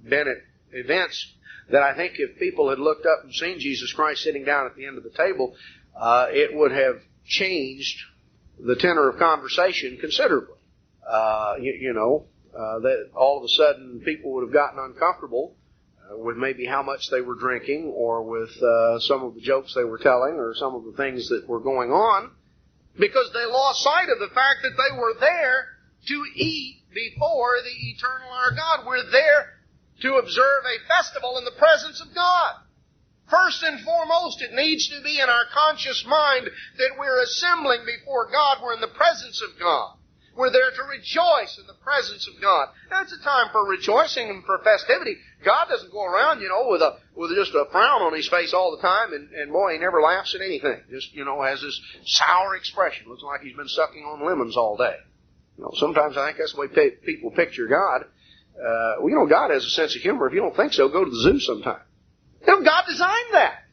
been at events that I think if people had looked up and seen Jesus Christ sitting down at the end of the table, it would have changed the tenor of conversation considerably. That all of a sudden people would have gotten uncomfortable with maybe how much they were drinking, or with some of the jokes they were telling, or some of the things that were going on, because they lost sight of the fact that they were there to eat before the eternal our God. We're there to observe a festival in the presence of God. First and foremost, it needs to be in our conscious mind that we're assembling before God. We're in the presence of God. We're there to rejoice in the presence of God. Now, it's a time for rejoicing and for festivity. God doesn't go around, with just a frown on his face all the time, and boy, he never laughs at anything. Just, has this sour expression. Looks like he's been sucking on lemons all day. Sometimes I think that's the way people picture God. God has a sense of humor. If you don't think so, go to the zoo sometime. God designed that.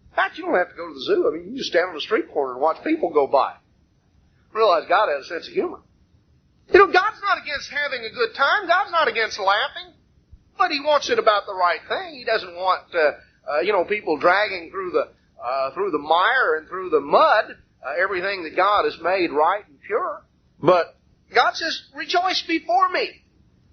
In fact, you don't have to go to the zoo. You can just stand on the street corner and watch people go by. Realize God has a sense of humor. God's not against having a good time. God's not against laughing. But He wants it about the right thing. He doesn't want, people dragging through the mire and through the mud, everything that God has made right and pure. But God says, rejoice before me.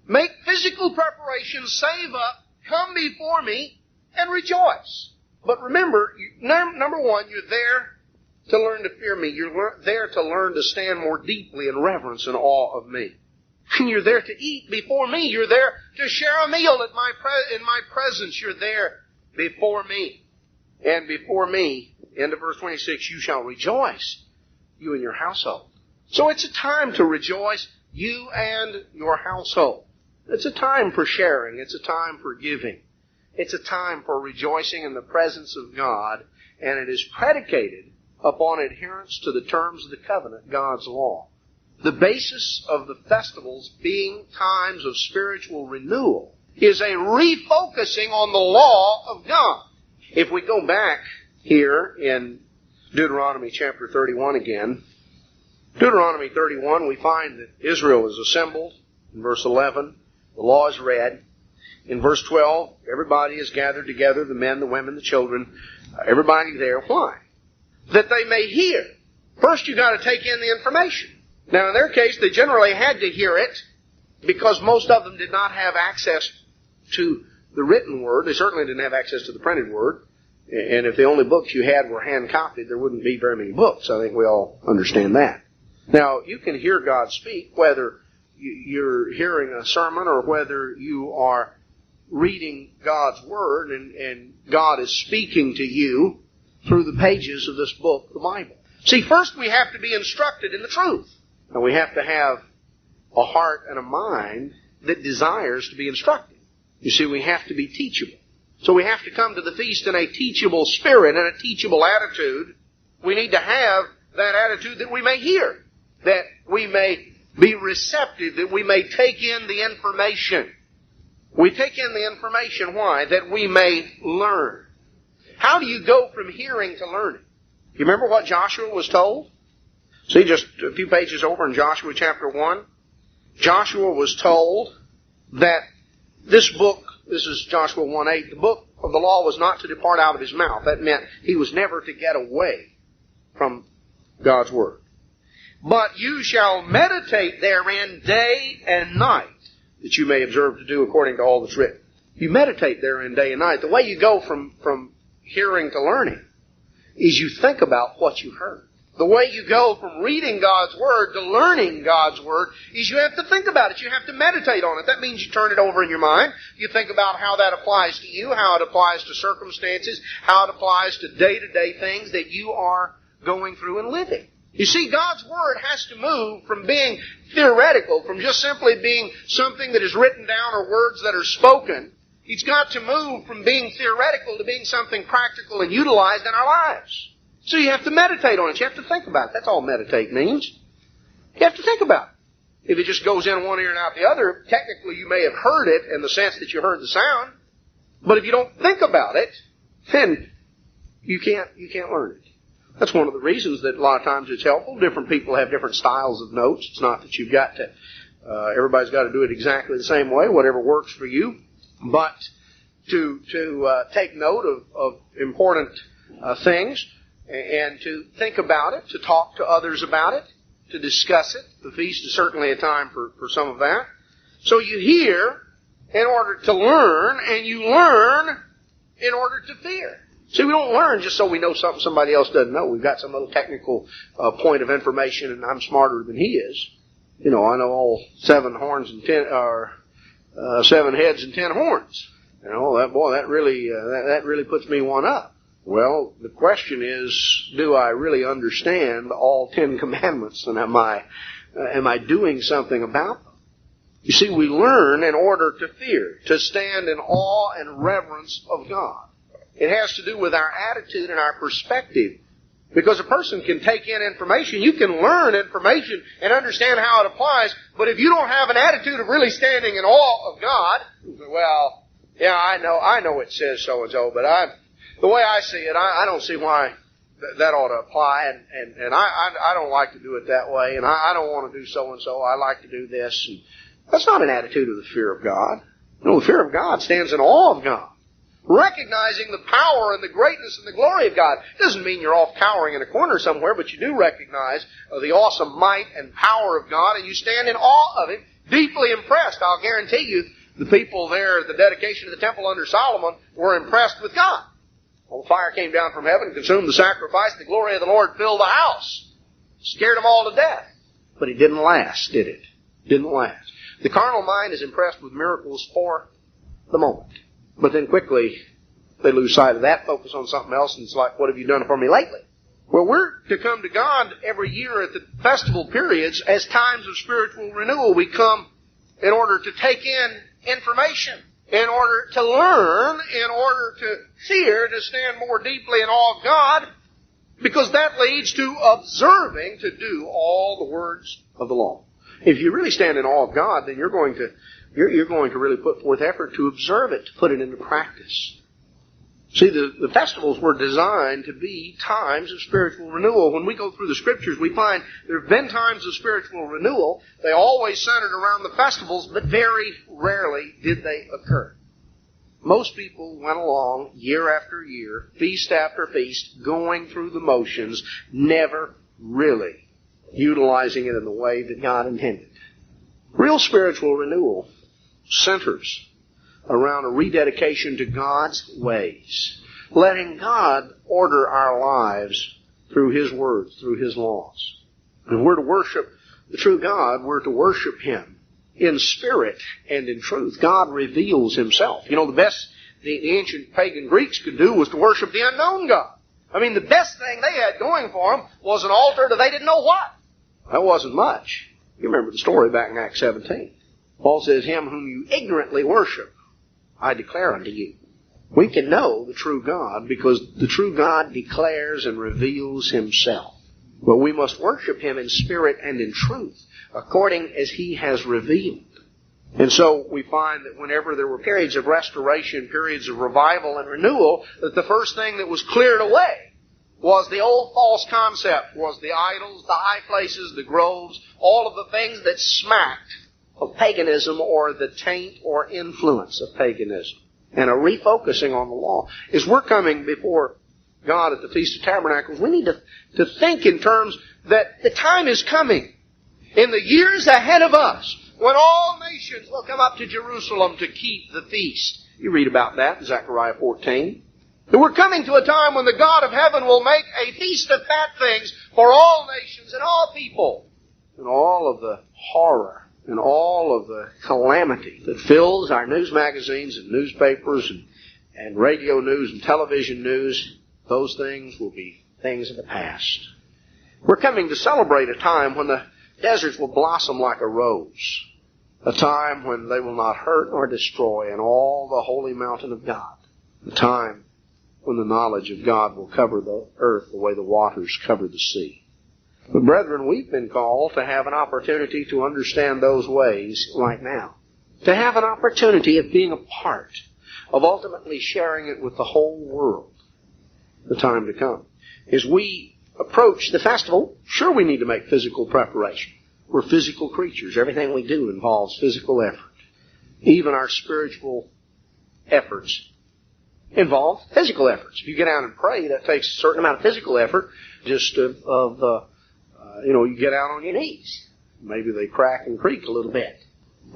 Make physical preparations, save up, come before me, and rejoice. But remember, number one, you're there to learn to fear me. You're there to learn to stand more deeply in reverence and awe of me. And you're there to eat before me. You're there to share a meal in my presence. You're there before me. And before me, end of verse 26, you shall rejoice, you and your household. So it's a time to rejoice, you and your household. It's a time for sharing. It's a time for giving. It's a time for rejoicing in the presence of God, and it is predicated upon adherence to the terms of the covenant, God's law. The basis of the festivals being times of spiritual renewal is a refocusing on the law of God. If we go back here in Deuteronomy chapter 31 again, Deuteronomy 31, we find that Israel is assembled. In verse 11, the law is read. In verse 12, everybody is gathered together, the men, the women, the children, everybody there. Why? That they may hear. First, you've got to take in the information. Now, in their case, they generally had to hear it because most of them did not have access to the written word. They certainly didn't have access to the printed word. And if the only books you had were hand-copied, there wouldn't be very many books. I think we all understand that. Now, you can hear God speak, whether you're hearing a sermon or whether you are reading God's Word and God is speaking to you through the pages of this book, the Bible. See, first we have to be instructed in the truth. And we have to have a heart and a mind that desires to be instructed. You see, we have to be teachable. So we have to come to the feast in a teachable spirit and a teachable attitude. We need to have that attitude that we may hear, that we may be receptive, that we may take in the information. We take in the information, why? That we may learn. How do you go from hearing to learning? You remember what Joshua was told? See, just a few pages over in Joshua chapter 1. Joshua was told that this book, this is Joshua 1:8, the book of the law was not to depart out of his mouth. That meant he was never to get away from God's Word. But you shall meditate therein day and night, that you may observe to do according to all that's written. You meditate therein day and night. The way you go from hearing to learning is you think about what you heard. The way you go from reading God's Word to learning God's Word is you have to think about it. You have to meditate on it. That means you turn it over in your mind. You think about how that applies to you, how it applies to circumstances, how it applies to day-to-day things that you are going through and living. You see, God's Word has to move from being theoretical, from just simply being something that is written down or words that are spoken. It's got to move from being theoretical to being something practical and utilized in our lives. So you have to meditate on it. You have to think about it. That's all meditate means. You have to think about it. If it just goes in one ear and out the other, technically you may have heard it in the sense that you heard the sound. But if you don't think about it, then you can't learn it. That's one of the reasons that a lot of times it's helpful. Different people have different styles of notes. It's not that you've got to, everybody's got to do it exactly the same way, whatever works for you. But to take note of important things, and to think about it, to talk to others about it, to discuss it. The feast is certainly a time for some of that. So you hear in order to learn, and you learn in order to fear. See, we don't learn just so we know something somebody else doesn't know. We've got some little technical point of information, and I'm smarter than he is. You know, I know all 7 heads and 10 horns. You know, that really puts me one up. Well, the question is, do I really understand all 10 commandments, and am I doing something about them? You see, we learn in order to fear, to stand in awe and reverence of God. It has to do with our attitude and our perspective. Because a person can take in information, you can learn information and understand how it applies, but if you don't have an attitude of really standing in awe of God, well, yeah, I know it says so and so, but the way I see it, I don't see why that ought to apply, and I don't like to do it that way, and I don't want to do so and so. I like to do this. And that's not an attitude of the fear of God. No, the fear of God stands in awe of God, recognizing the power and the greatness and the glory of God. It doesn't mean you're off cowering in a corner somewhere, but you do recognize the awesome might and power of God, and you stand in awe of Him, deeply impressed. I'll guarantee you, the people there at the dedication of the temple under Solomon were impressed with God. Well, the fire came down from heaven and consumed the sacrifice. The glory of the Lord filled the house. Scared them all to death. But it didn't last, did it? Didn't last. The carnal mind is impressed with miracles for the moment. But then quickly, they lose sight of that, focus on something else, and it's like, what have you done for me lately? Well, we're to come to God every year at the festival periods as times of spiritual renewal. We come in order to take in information, in order to learn, in order to fear, to stand more deeply in awe of God, because that leads to observing to do all the words of the law. If you really stand in awe of God, then you're going to really put forth effort to observe it, to put it into practice. See, the festivals were designed to be times of spiritual renewal. When we go through the Scriptures, we find there have been times of spiritual renewal. They always centered around the festivals, but very rarely did they occur. Most people went along year after year, feast after feast, going through the motions, never really utilizing it in the way that God intended. Real spiritual renewal centers around a rededication to God's ways, letting God order our lives through His words, through His laws. And we're to worship the true God. We're to worship Him in spirit and in truth. God reveals Himself. You know, the best the ancient pagan Greeks could do was to worship the unknown God. I mean, the best thing they had going for them was an altar that they didn't know what. That wasn't much. You remember the story back in Acts 17. Paul says, Him whom you ignorantly worship, I declare unto you. We can know the true God because the true God declares and reveals Himself. But we must worship Him in spirit and in truth, according as He has revealed. And so we find that whenever there were periods of restoration, periods of revival and renewal, that the first thing that was cleared away was the old false concept, was the idols, the high places, the groves, all of the things that smacked of paganism or the taint or influence of paganism. And a refocusing on the law. As we're coming before God at the Feast of Tabernacles, we need to think in terms that the time is coming in the years ahead of us when all nations will come up to Jerusalem to keep the feast. You read about that in Zechariah 14. That we're coming to a time when the God of heaven will make a feast of fat things for all nations and all people. And all of the horror and all of the calamity that fills our news magazines and newspapers and radio news and television news, those things will be things of the past. We're coming to celebrate a time when the deserts will blossom like a rose. A time when they will not hurt or destroy in all the holy mountain of God. A time when the knowledge of God will cover the earth the way the waters cover the sea. But brethren, we've been called to have an opportunity to understand those ways right now. To have an opportunity of being a part, of ultimately sharing it with the whole world, the time to come. As we approach the festival, sure we need to make physical preparation. We're physical creatures. Everything we do involves physical effort. Even our spiritual efforts involve physical efforts. If you get out and pray, that takes a certain amount of physical effort. Just you get out on your knees. Maybe they crack and creak a little bit.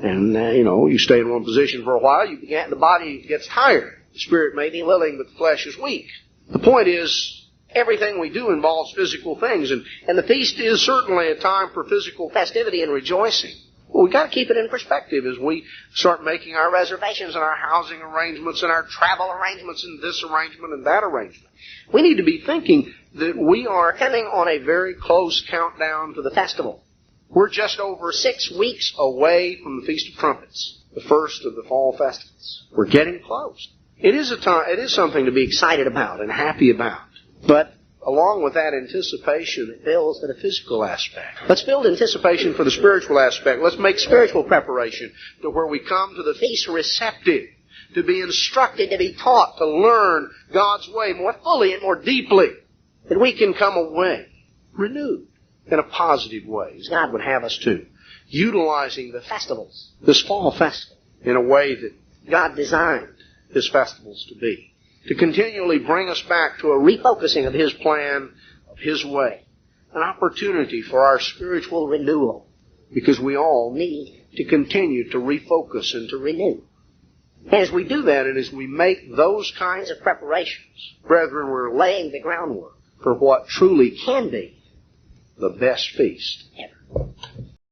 And, you stay in one position for a while. The body gets tired. The spirit may be willing, but the flesh is weak. The point is, everything we do involves physical things. And the feast is certainly a time for physical festivity and rejoicing. Well, we've got to keep it in perspective as we start making our reservations and our housing arrangements and our travel arrangements and this arrangement and that arrangement. We need to be thinking that we are coming on a very close countdown to the festival. We're just over 6 weeks away from the Feast of Trumpets, the first of the fall festivals. We're getting close. It is something to be excited about and happy about. But along with that anticipation, it builds to the physical aspect. Let's build anticipation for the spiritual aspect. Let's make spiritual preparation to where we come to the feast receptive, to be instructed, to be taught, to learn God's way more fully and more deeply, that we can come away renewed in a positive way, as God would have us to, utilizing the festivals, this fall festival, in a way that God designed His festivals to be. To continually bring us back to a refocusing of His plan, of His way. An opportunity for our spiritual renewal. Because we all need to continue to refocus and to renew. As we do that and as we make those kinds of preparations, brethren, we're laying the groundwork for what truly can be the best feast ever.